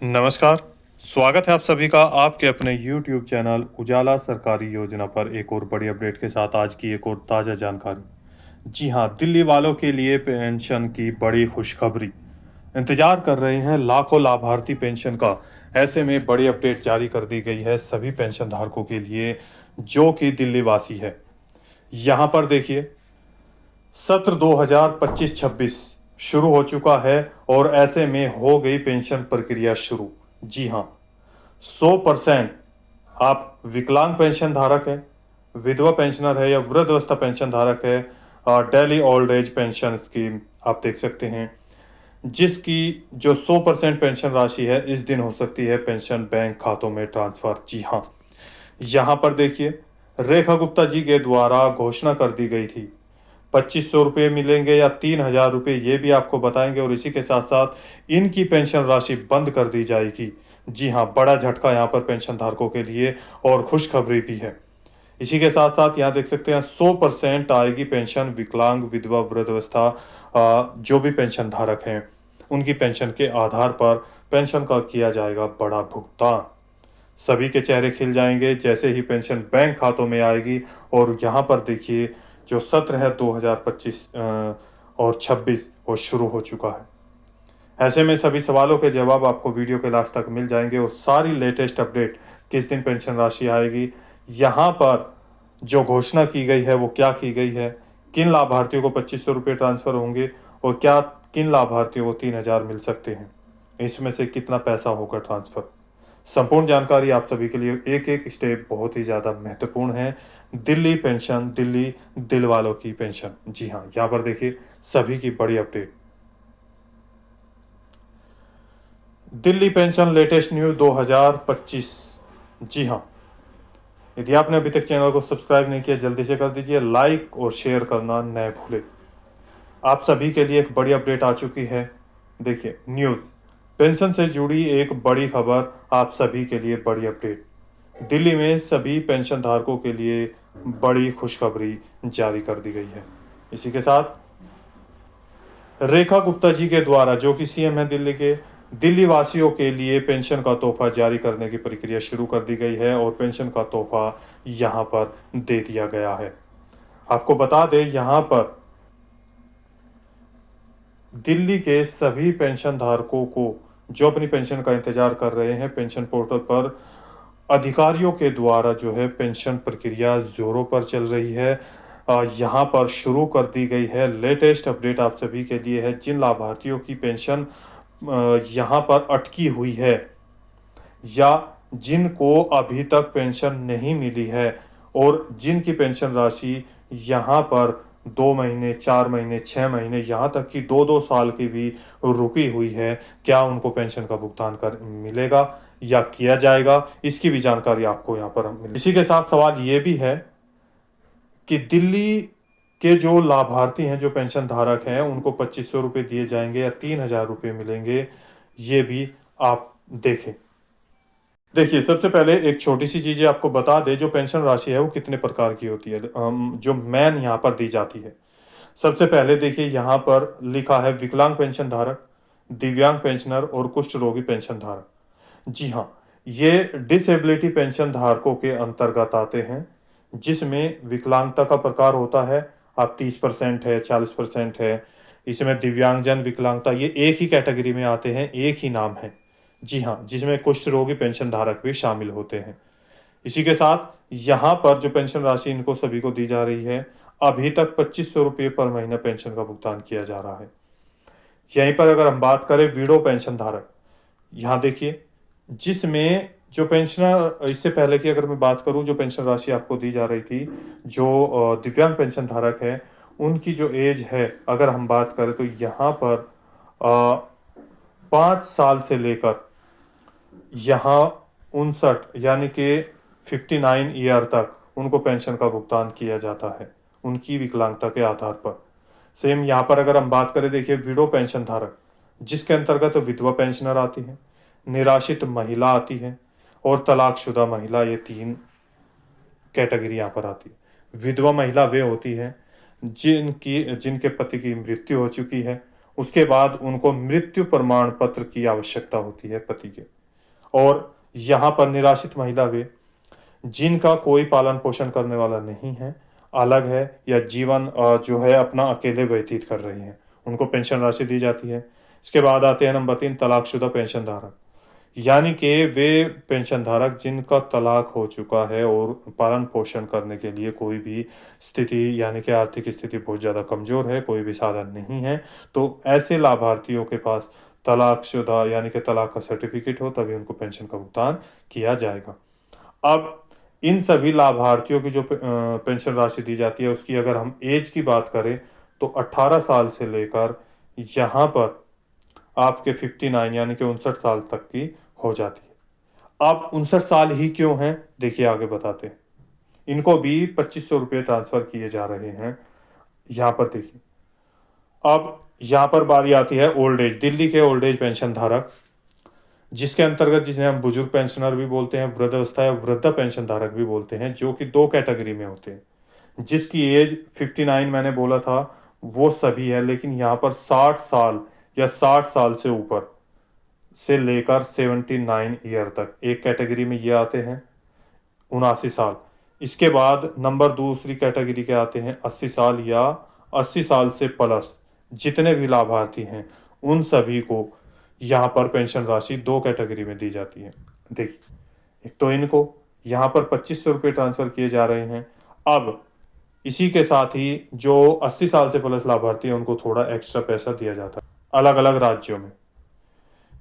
नमस्कार। स्वागत है आप सभी का आपके अपने YouTube चैनल उजाला सरकारी योजना पर एक और बड़ी अपडेट के साथ। आज की एक और ताज़ा जानकारी। जी हाँ, दिल्ली वालों के लिए पेंशन की बड़ी खुशखबरी। इंतजार कर रहे हैं लाखों लाभार्थी पेंशन का। ऐसे में बड़ी अपडेट जारी कर दी गई है सभी पेंशन धारकों के लिए जो कि दिल्ली वासी है। यहाँ पर देखिए, सत्र 2025-26 शुरू हो चुका है और ऐसे में हो गई पेंशन प्रक्रिया शुरू। जी हाँ, 100% आप विकलांग पेंशन धारक है, विधवा पेंशनर है या वृद्धावस्था पेंशन धारक है, daily old age pension scheme आप देख सकते हैं, जिसकी जो 100% पेंशन राशि है इस दिन हो सकती है पेंशन बैंक खातों में ट्रांसफर। जी हाँ, यहाँ पर देखिए, रेखा गुप्ता जी के द्वारा घोषणा कर दी गई थी 2500 रुपये मिलेंगे या 3000 रुपये, ये भी आपको बताएंगे और इसी के साथ साथ इनकी पेंशन राशि बंद कर दी जाएगी। जी हाँ, बड़ा झटका यहाँ पर पेंशन धारकों के लिए और खुशखबरी भी है। इसी के साथ साथ यहाँ देख सकते हैं 100% आएगी पेंशन विकलांग विधवा वृद्धावस्था, जो भी पेंशन धारक हैं उनकी पेंशन के आधार पर पेंशन का किया जाएगा बड़ा भुगतान। सभी के चेहरे खिल जाएंगे जैसे ही पेंशन बैंक खातों में आएगी। और यहाँ पर देखिए, जो सत्र है 2025 और 26 वो शुरू हो चुका है। ऐसे में सभी सवालों के जवाब आपको वीडियो के लास्ट तक मिल जाएंगे और सारी लेटेस्ट अपडेट, किस दिन पेंशन राशि आएगी, यहाँ पर जो घोषणा की गई है वो क्या की गई है, किन लाभार्थियों को 2500 रुपये ट्रांसफर होंगे और क्या किन लाभार्थियों को 3000 मिल सकते हैं, इसमें से कितना पैसा होगा ट्रांसफर, संपूर्ण जानकारी आप सभी के लिए एक एक स्टेप बहुत ही ज़्यादा महत्वपूर्ण है। दिल्ली पेंशन, दिल्ली दिल वालों की पेंशन। जी हाँ, यहाँ पर देखिए सभी की बड़ी update. Delhi pension latest news 2025। जी हाँ, यदि आपने अभी तक चैनल को सब्सक्राइब नहीं किया जल्दी से कर दीजिए, लाइक और शेयर करना न भूलें। आप सभी के लिए एक बड़ी अपडेट आ चुकी है। देखिए, न्यूज़ पेंशन से जुड़ी एक बड़ी खबर, आप सभी के लिए बड़ी अपडेट। दिल्ली में सभी पेंशन धारकों के लिए बड़ी खुशखबरी जारी कर दी गई है। इसी के साथ रेखा गुप्ता जी के द्वारा, जो कि सीएम है दिल्ली के, दिल्ली वासियों के लिए पेंशन का तोहफा जारी करने की प्रक्रिया शुरू कर दी गई है और पेंशन का तोहफा यहाँ पर दे दिया गया है। आपको बता दें, यहाँ पर दिल्ली के सभी पेंशन धारकों को जो अपनी पेंशन का इंतजार कर रहे हैं, पेंशन पोर्टल पर अधिकारियों के द्वारा जो है पेंशन प्रक्रिया जोरों पर चल रही है। यहाँ पर शुरू कर दी गई है। लेटेस्ट अपडेट आप सभी के लिए है। जिन लाभार्थियों की पेंशन यहाँ पर अटकी हुई है या जिनको अभी तक पेंशन नहीं मिली है और जिनकी पेंशन राशि यहाँ पर 2 महीने, 4 महीने, 6 महीने, यहाँ तक कि 2-2 साल की भी रुकी हुई है, क्या उनको पेंशन का भुगतान कर मिलेगा या किया जाएगा, इसकी भी जानकारी आपको यहाँ पर मिलेगी। इसी के साथ सवाल ये भी है कि दिल्ली के जो लाभार्थी हैं, जो पेंशन धारक हैं, उनको 2500 रुपये दिए जाएंगे या 3000 रुपये मिलेंगे, ये भी आप देखें। देखिए, सबसे पहले एक छोटी सी चीज़ें आपको बता दें, जो पेंशन राशि है वो कितने प्रकार की होती है, जो मेन यहाँ पर दी जाती है। सबसे पहले देखिए, यहाँ पर लिखा है विकलांग पेंशन धारक, दिव्यांग पेंशनर और कुष्ठ रोगी पेंशन धारक। जी हाँ, ये डिसेबिलिटी पेंशन धारकों के अंतर्गत आते हैं, जिसमें विकलांगता का प्रकार होता है, आप 30% है, 40% है। इसमें दिव्यांगजन विकलांगता, ये एक ही कैटेगरी में आते हैं, एक ही नाम है। जी हाँ, जिसमें कुष्ठ रोगी पेंशन धारक भी शामिल होते हैं। इसी के साथ यहाँ पर जो पेंशन राशि इनको सभी को दी जा रही है, अभी तक 2500 रुपये पर महीना पेंशन का भुगतान किया जा रहा है। यहीं पर अगर हम बात करें विडो पेंशन धारक, यहाँ देखिए, जिसमें जो पेंशनर, इससे पहले की अगर मैं बात करूं, जो पेंशन राशि आपको दी जा रही थी, जो दिव्यांग पेंशन धारक है, उनकी जो एज है अगर हम बात करें तो यहाँ पर 5 साल से लेकर यहाँ 59 यानी कि 59 ईयर तक उनको पेंशन का भुगतान किया जाता है, उनकी विकलांगता के आधार पर। सेम यहाँ पर अगर हम बात करें, देखिए, विडो पेंशन धारक, जिसके अंतर्गत विधवा पेंशनर आती है, निराश्रित महिला आती है और तलाकशुदा महिला, ये 3 कैटेगरी यहाँ पर आती है। विधवा महिला वे होती है जिनके पति की मृत्यु हो चुकी है उसके बाद उनको मृत्यु प्रमाण पत्र की आवश्यकता होती है पति के। और यहाँ पर निराश्रित महिला वे जिनका कोई पालन पोषण करने वाला नहीं है, अलग है या जीवन जो है अपना अकेले व्यतीत कर रही हैं, उनको पेंशन राशि दी जाती है। इसके बाद आते हैं नंबर 3 तलाकशुदा पेंशन धारक, यानी कि वे पेंशन धारक जिनका तलाक हो चुका है और पालन पोषण करने के लिए कोई भी स्थिति यानी कि आर्थिक स्थिति बहुत ज़्यादा कमज़ोर है, कोई भी साधन नहीं है, तो ऐसे लाभार्थियों के पास तलाकशुदा यानी कि तलाक का सर्टिफिकेट हो तभी उनको पेंशन का भुगतान किया जाएगा। अब इन सभी लाभार्थियों की जो पेंशन राशि दी जाती है उसकी अगर हम एज की बात करें तो 18 साल से लेकर यहाँ पर आपके 59 यानी कि 59 साल तक की हो जाती है। अब 59 साल ही क्यों हैं, देखिए आगे बताते हैं। इनको भी 2500 रुपये ट्रांसफर किए जा रहे हैं। यहाँ पर देखिए, अब यहाँ पर बारी आती है ओल्ड एज, दिल्ली के ओल्ड एज पेंशन धारक, जिसके अंतर्गत जिन्हें हम बुजुर्ग पेंशनर भी बोलते हैं, वृद्धावस्था या वृद्धा पेंशन धारक भी बोलते हैं, जो कि 2 कैटेगरी में होते हैं। जिसकी एज 59 मैंने बोला था वो सभी है, लेकिन यहाँ पर 60 साल या 60 साल से ऊपर से लेकर 79 ईयर तक एक कैटेगरी में ये आते हैं, 79 साल। इसके बाद नंबर दूसरी कैटेगरी के आते हैं 80 साल या 80 साल से प्लस जितने भी लाभार्थी हैं उन सभी को यहाँ पर पेंशन राशि 2 कैटेगरी में दी जाती है। देखिए, एक तो इनको यहाँ पर 2500 रुपये ट्रांसफर किए जा रहे हैं। अब इसी के साथ ही जो 80 साल से प्लस लाभार्थी हैं उनको थोड़ा एक्स्ट्रा पैसा दिया जाता है अलग अलग राज्यों में।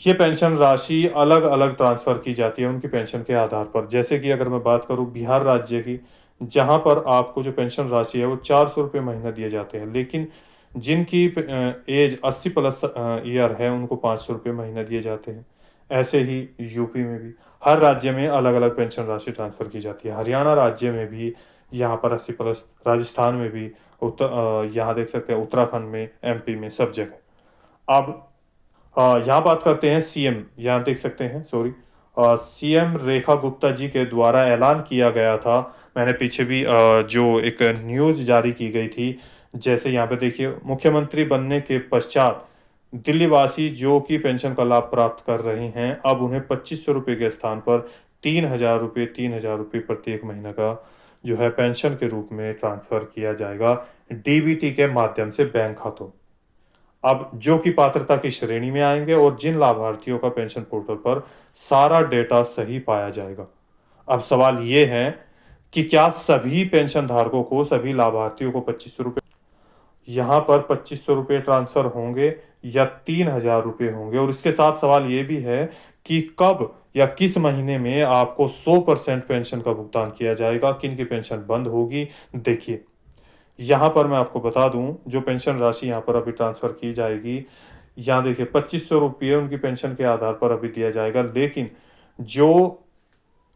ये पेंशन राशि अलग अलग ट्रांसफ़र की जाती है उनकी पेंशन के आधार पर। जैसे कि अगर मैं बात करूँ बिहार राज्य की, जहाँ पर आपको जो पेंशन राशि है वो 400 रुपये महीना दिए जाते हैं, लेकिन जिनकी एज 80 प्लस ईयर है उनको 500 रुपये महीना दिए जाते हैं। ऐसे ही यूपी में भी हर राज्य में अलग अलग पेंशन राशि ट्रांसफ़र की जाती है। हरियाणा राज्य में भी यहाँ पर 80 प्लस, राजस्थान में भी, यहाँ देख सकते हैं उत्तराखंड में, एमपी में, सब जगह। अब यहाँ बात करते हैं सीएम, यहाँ देख सकते हैं, सॉरी, सीएम रेखा गुप्ता जी के द्वारा ऐलान किया गया था। मैंने पीछे भी जो एक न्यूज़ जारी की गई थी, जैसे यहाँ पे देखिए, मुख्यमंत्री बनने के पश्चात दिल्ली वासी जो कि पेंशन का लाभ प्राप्त कर रहे हैं, अब उन्हें 2500 रुपये के स्थान पर 3000 रुपये प्रत्येक महीने का जो है पेंशन के रूप में ट्रांसफ़र किया जाएगा डीबीटी के माध्यम से बैंक खातों। अब जो कि पात्रता की श्रेणी में आएंगे और जिन लाभार्थियों का पेंशन पोर्टल पर सारा डेटा सही पाया जाएगा। अब सवाल ये है कि क्या सभी पेंशन धारकों को, सभी लाभार्थियों को 2500 रुपये, यहाँ पर 2500 रुपये ट्रांसफर होंगे या 3000 रुपये होंगे? और इसके साथ सवाल ये भी है कि कब या किस महीने में आपको 100% पेंशन का भुगतान किया जाएगा, किन की पेंशन बंद होगी? देखिए, यहाँ पर मैं आपको बता दूं, जो पेंशन राशि यहाँ पर अभी ट्रांसफ़र की जाएगी, यहाँ देखिए 2500 रुपये उनकी पेंशन के आधार पर अभी दिया जाएगा, लेकिन जो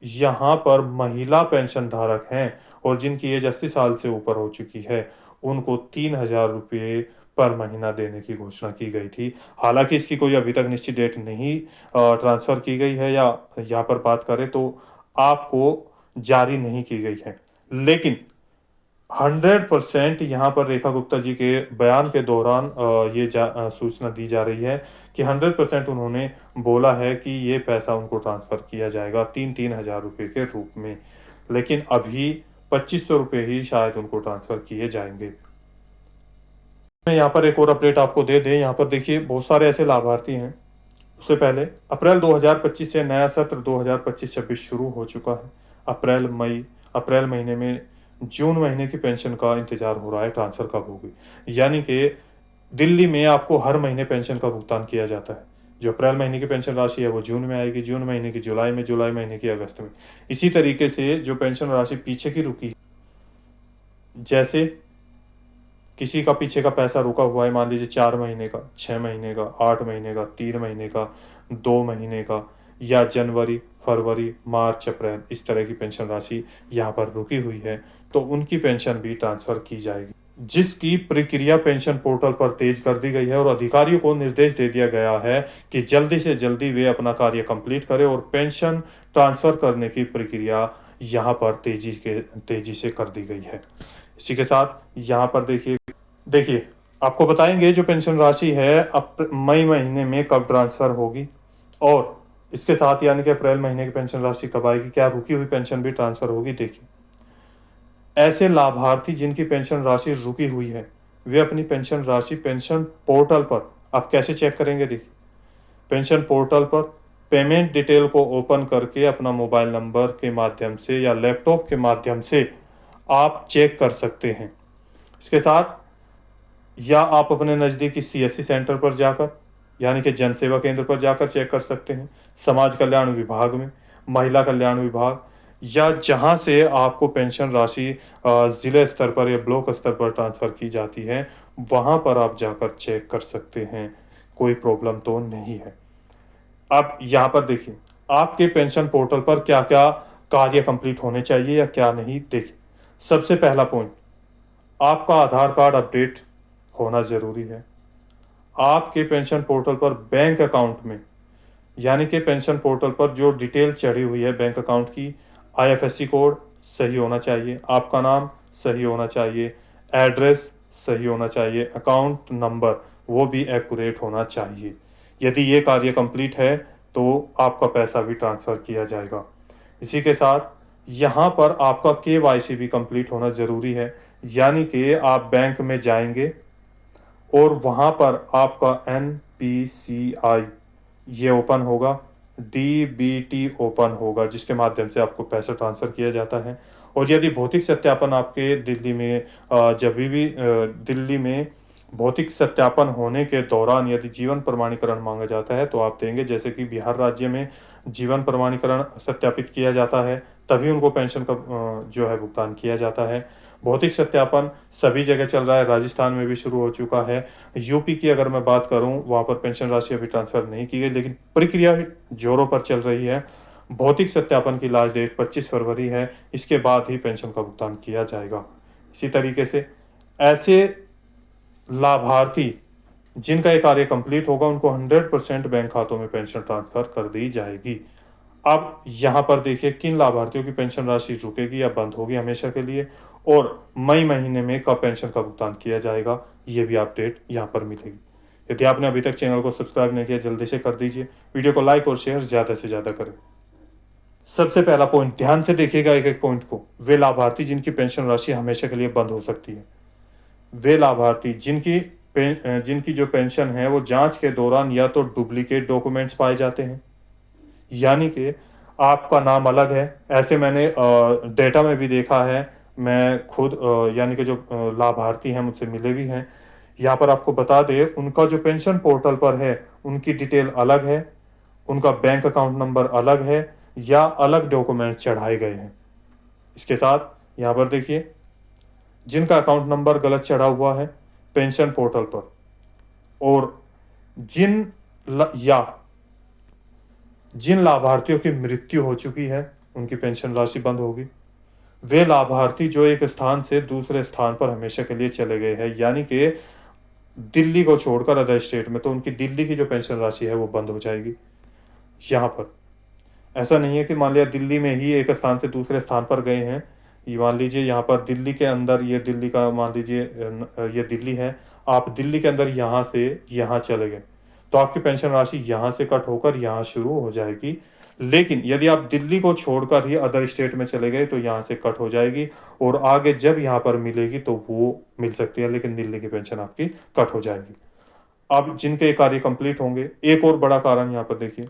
यहाँ पर महिला पेंशन धारक हैं और जिनकी एज 80 साल से ऊपर हो चुकी है, उनको 3000 रुपये पर महीना देने की घोषणा की गई थी। हालांकि इसकी कोई अभी तक निश्चित डेट नहीं ट्रांसफ़र की गई है, या यहाँ पर बात करें तो आपको जारी नहीं की गई है, लेकिन 100% यहाँ पर रेखा गुप्ता जी के बयान के दौरान ये सूचना दी जा रही है कि 100% उन्होंने बोला है कि ये पैसा उनको ट्रांसफ़र किया जाएगा 3-3 हज़ार रुपये के रूप में, लेकिन अभी 2500 रुपये ही शायद उनको ट्रांसफ़र किए जाएंगे। मैं यहाँ पर एक और अपडेट आपको दे दें, यहाँ पर देखिए बहुत सारे ऐसे लाभार्थी हैं। उससे पहले अप्रैल 2025 से नया सत्र 2025-26 शुरू हो चुका है। अप्रैल महीने में जून महीने की पेंशन का इंतजार हो रहा है, ट्रांसफ़र कब होगी। यानी कि दिल्ली में आपको हर महीने पेंशन का भुगतान किया जाता है। जो अप्रैल महीने की पेंशन राशि है वो जून में आएगी, जून महीने की जुलाई में, जुलाई महीने की अगस्त में। इसी तरीके से जो पेंशन राशि पीछे की रुकी है, जैसे किसी का पीछे का पैसा रुका हुआ है, मान लीजिए 4 महीने का, 6 महीने का, 8 महीने का, 3 महीने का, 2 महीने का, या जनवरी, फरवरी, मार्च, अप्रैल, इस तरह की पेंशन राशि यहाँ पर रुकी हुई है, तो उनकी पेंशन भी ट्रांसफ़र की जाएगी, जिसकी प्रक्रिया पेंशन पोर्टल पर तेज कर दी गई है और अधिकारियों को निर्देश दे दिया गया है कि जल्दी से जल्दी वे अपना कार्य कंप्लीट करें और पेंशन ट्रांसफ़र करने की प्रक्रिया यहाँ पर तेजी से कर दी गई है। इसी के साथ यहाँ पर देखिए, आपको बताएंगे जो पेंशन राशि है मई महीने में कब ट्रांसफर होगी, और इसके साथ यानी कि अप्रैल महीने की पेंशन राशि कब आएगी, क्या रुकी हुई पेंशन भी ट्रांसफर होगी। देखिए, ऐसे लाभार्थी जिनकी पेंशन राशि रुकी हुई है वे अपनी पेंशन राशि पेंशन पोर्टल पर, आप कैसे चेक करेंगे, देखिए पेंशन पोर्टल पर पेमेंट डिटेल को ओपन करके अपना मोबाइल नंबर के माध्यम से या लैपटॉप के माध्यम से आप चेक कर सकते हैं। इसके साथ या आप अपने नज़दीकी सीएससी सेंटर पर जाकर यानी कि जन सेवा केंद्र पर जाकर चेक कर सकते हैं, समाज कल्याण विभाग में, महिला कल्याण विभाग, या जहां से आपको पेंशन राशि ज़िले स्तर पर या ब्लॉक स्तर पर ट्रांसफ़र की जाती है, वहां पर आप जाकर चेक कर सकते हैं, कोई प्रॉब्लम तो नहीं है। अब यहाँ पर देखिए, आपके पेंशन पोर्टल पर क्या क्या कार्य कंप्लीट होने चाहिए या क्या नहीं। देखिए, सबसे पहला पॉइंट, आपका आधार कार्ड अपडेट होना ज़रूरी है। आपके पेंशन पोर्टल पर बैंक अकाउंट में यानी कि पेंशन पोर्टल पर जो डिटेल चढ़ी हुई है बैंक अकाउंट की, आईएफएससी कोड सही होना चाहिए, आपका नाम सही होना चाहिए, एड्रेस सही होना चाहिए, अकाउंट नंबर वो भी एक्यूरेट होना चाहिए। यदि ये कार्य कंप्लीट है तो आपका पैसा भी ट्रांसफ़र किया जाएगा। इसी के साथ यहाँ पर आपका केवाईसी भी कंप्लीट होना ज़रूरी है, यानी कि आप बैंक में जाएंगे और वहाँ पर आपका एनपीसीआई ये ओपन होगा, डीबीटी ओपन होगा, जिसके माध्यम से आपको पैसा ट्रांसफ़र किया जाता है। और यदि भौतिक सत्यापन आपके दिल्ली में जब भी दिल्ली में भौतिक सत्यापन होने के दौरान यदि जीवन प्रमाणीकरण मांगा जाता है तो आप देंगे, जैसे कि बिहार राज्य में जीवन प्रमाणीकरण सत्यापित किया जाता है तभी उनको पेंशन का जो है भुगतान किया जाता है। भौतिक सत्यापन सभी जगह चल रहा है, राजस्थान में भी शुरू हो चुका है। यूपी की अगर मैं बात करूं, वहां पर पेंशन राशि अभी ट्रांसफर नहीं की गई, लेकिन प्रक्रिया जोरों पर चल रही है। भौतिक सत्यापन की लास्ट डेट 25 फरवरी है, इसके बाद ही पेंशन का भुगतान किया जाएगा। इसी तरीके से ऐसे लाभार्थी जिनका ये कार्य कंप्लीट होगा उनको 100% बैंक खातों में पेंशन ट्रांसफर कर दी जाएगी। अब यहाँ पर देखिए किन लाभार्थियों की पेंशन राशि रुकेगी या बंद होगी हमेशा के लिए, और मई महीने में कब पेंशन का भुगतान किया जाएगा, ये भी अपडेट यहाँ पर मिलेगी। यदि आपने अभी तक चैनल को सब्सक्राइब नहीं किया जल्दी से कर दीजिए, वीडियो को लाइक और शेयर ज़्यादा से ज़्यादा करें। सबसे पहला पॉइंट, ध्यान से देखिएगा एक एक पॉइंट को, वे लाभार्थी जिनकी पेंशन राशि हमेशा के लिए बंद हो सकती है, वे लाभार्थी जिनकी जो पेंशन है वो जांच के दौरान या तो डुप्लीकेट डॉक्यूमेंट्स पाए जाते हैं, यानी कि आपका नाम अलग है, ऐसे मैंने डेटा में भी देखा है, मैं खुद यानी कि जो लाभार्थी हैं मुझसे मिले भी हैं। यहाँ पर आपको बता दें, उनका जो पेंशन पोर्टल पर है उनकी डिटेल अलग है, उनका बैंक अकाउंट नंबर अलग है या अलग डॉक्यूमेंट चढ़ाए गए हैं। इसके साथ यहाँ पर देखिए, जिनका अकाउंट नंबर गलत चढ़ा हुआ है पेंशन पोर्टल पर, और जिन लाभार्थियों की मृत्यु हो चुकी है उनकी पेंशन राशि बंद होगी। वे लाभार्थी जो एक स्थान से दूसरे स्थान पर हमेशा के लिए चले गए हैं, यानी कि दिल्ली को छोड़कर अदर स्टेट में, तो उनकी दिल्ली की जो पेंशन राशि है वो बंद हो जाएगी। यहाँ पर ऐसा नहीं है कि मान लिया दिल्ली में ही एक स्थान से दूसरे स्थान पर गए हैं, ये मान लीजिए यहाँ पर दिल्ली के अंदर, ये दिल्ली का मान लीजिए ये दिल्ली है, आप दिल्ली के अंदर यहाँ से यहाँ चले गए तो आपकी पेंशन राशि यहाँ से कट होकर यहाँ शुरू हो जाएगी। लेकिन यदि आप दिल्ली को छोड़कर ही अदर स्टेट में चले गए तो यहाँ से कट हो जाएगी और आगे जब यहाँ पर मिलेगी तो वो मिल सकती है, लेकिन दिल्ली की पेंशन आपकी कट हो जाएगी। अब जिनके कार्य कंप्लीट होंगे, एक और बड़ा कारण यहाँ पर देखिए,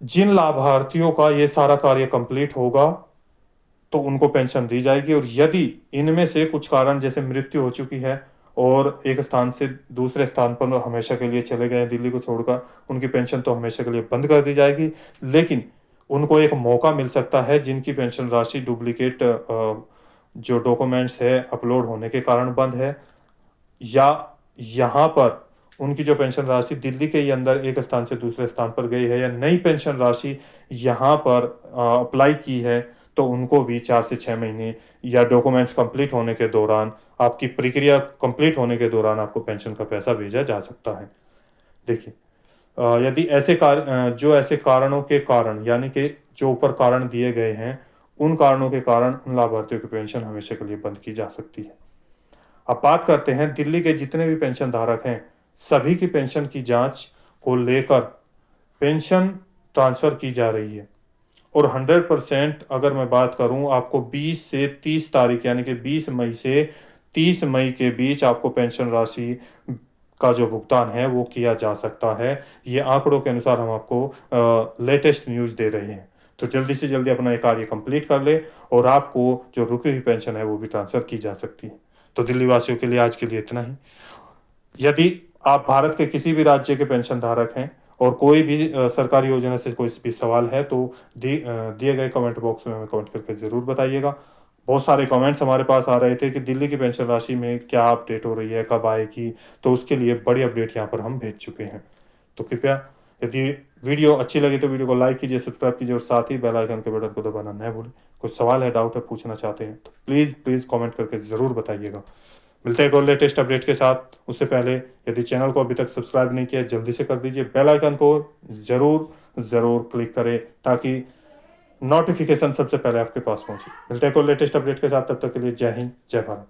जिन लाभार्थियों का ये सारा कार्य कंप्लीट होगा तो उनको पेंशन दी जाएगी, और यदि इनमें से कुछ कारण जैसे मृत्यु हो चुकी है और एक स्थान से दूसरे स्थान पर हमेशा के लिए चले गए दिल्ली को छोड़कर, उनकी पेंशन तो हमेशा के लिए बंद कर दी जाएगी। लेकिन उनको एक मौका मिल सकता है, जिनकी पेंशन राशि डुप्लीकेट जो डॉक्यूमेंट्स है अपलोड होने के कारण बंद है, या यहाँ पर उनकी जो पेंशन राशि दिल्ली के ही अंदर एक स्थान से दूसरे स्थान पर गई है, या नई पेंशन राशि यहाँ पर अप्लाई की है, तो उनको भी 4 से 6 महीने या डॉक्यूमेंट्स कंप्लीट होने के दौरान, आपकी प्रक्रिया कंप्लीट होने के दौरान आपको पेंशन का पैसा भेजा जा सकता है। देखिए, यदि जो ऐसे कारणों के कारण यानी कि जो ऊपर कारण दिए गए हैं, उन कारणों के कारण उन लाभार्थियों की पेंशन हमेशा के लिए बंद की जा सकती है। अब बात करते हैं दिल्ली के जितने भी पेंशन धारक हैं, सभी की पेंशन की जांच को लेकर पेंशन ट्रांसफर की जा रही है और 100% अगर मैं बात करूं, आपको 20 से 30 तारीख यानी कि 20 मई से 30 मई के बीच आपको पेंशन राशि का जो भुगतान है वो किया जा सकता है। ये आंकड़ों के अनुसार हम आपको लेटेस्ट न्यूज़ दे रहे हैं। तो जल्दी से जल्दी अपना ये कार्य कंप्लीट कर ले और आपको जो रुकी हुई पेंशन है वो भी ट्रांसफ़र की जा सकती है। तो दिल्ली वासियों के लिए आज के लिए इतना ही। यदि आप भारत के किसी भी राज्य के पेंशन धारक हैं और कोई भी सरकारी योजना से कोई भी सवाल है तो दिए गए कमेंट बॉक्स में हमें कमेंट करके ज़रूर बताइएगा। बहुत सारे कमेंट्स हमारे पास आ रहे थे कि दिल्ली की पेंशन राशि में क्या अपडेट हो रही है, कब आएगी, तो उसके लिए बड़ी अपडेट यहाँ पर हम भेज चुके हैं। तो कृपया यदि वीडियो अच्छी लगी तो वीडियो को लाइक कीजिए, सब्सक्राइब कीजिए और साथ ही बेल आइकन के बटन को दबाना न भूलें। कुछ सवाल है, डाउट है, पूछना चाहते हैं तो प्लीज़ कमेंट करके ज़रूर बताइएगा। मिलते हैं एक और लेटेस्ट अपडेट के साथ। उससे पहले यदि चैनल को अभी तक सब्सक्राइब नहीं किया जल्दी से कर दीजिए, बेल आइकन को ज़रूर क्लिक करें ताकि नोटिफिकेशन सबसे पहले आपके पास पहुंचे। मिलते हैं एक और लेटेस्ट अपडेट के साथ, तब तक के लिए जय हिंद, जय भारत।